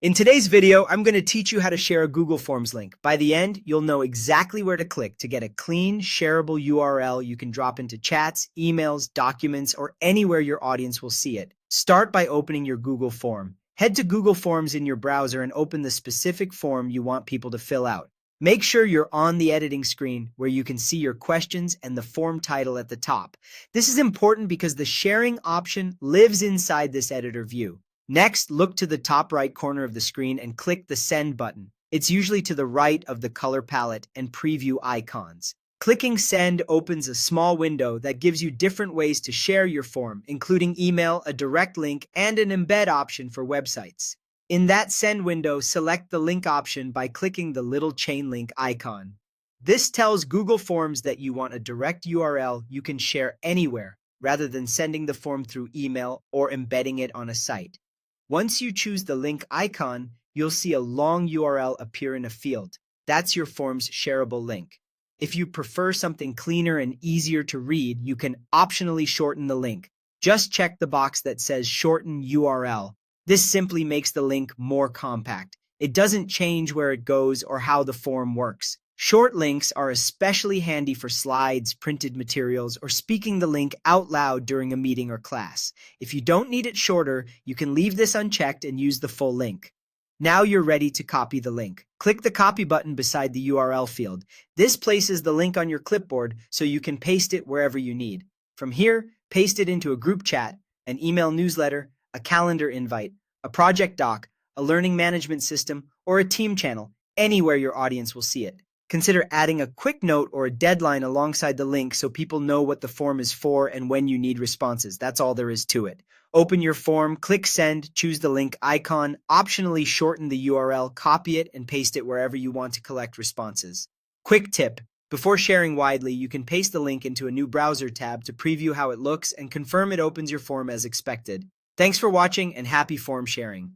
In today's video, I'm going to teach you how to share a Google Forms link. By the end, you'll know exactly where to click to get a clean, shareable URL you can drop into chats, emails, documents, or anywhere your audience will see it. Start by opening your Google form. Head to Google Forms in your browser and open the specific form you want people to fill out. Make sure you're on the editing screen where you can see your questions and the form title at the top. This is important because the sharing option lives inside this editor view. Next, look to the top right corner of the screen and click the Send button. It's usually to the right of the color palette and preview icons. Clicking Send opens a small window that gives you different ways to share your form, including email, a direct link, and an embed option for websites. In that Send window, select the link option by clicking the little chain link icon. This tells Google Forms that you want a direct URL you can share anywhere, rather than sending the form through email or embedding it on a site. Once you choose the link icon, you'll see a long URL appear in a field. That's your form's shareable link. If you prefer something cleaner and easier to read, you can optionally shorten the link. Just check the box that says Shorten URL. This simply makes the link more compact. It doesn't change where it goes or how the form works. Short links are especially handy for slides, printed materials, or speaking the link out loud during a meeting or class. If you don't need it shorter, you can leave this unchecked and use the full link. Now you're ready to copy the link. Click the copy button beside the URL field. This places the link on your clipboard so you can paste it wherever you need. From here, paste it into a group chat, an email newsletter, a calendar invite, a project doc, a learning management system, or a team channel, anywhere your audience will see it. Consider adding a quick note or a deadline alongside the link so people know what the form is for and when you need responses. That's all there is to it. Open your form, click Send, choose the link icon, optionally shorten the URL, copy it, and paste it wherever you want to collect responses. Quick tip: before sharing widely, you can paste the link into a new browser tab to preview how it looks and confirm it opens your form as expected. Thanks for watching and happy form sharing.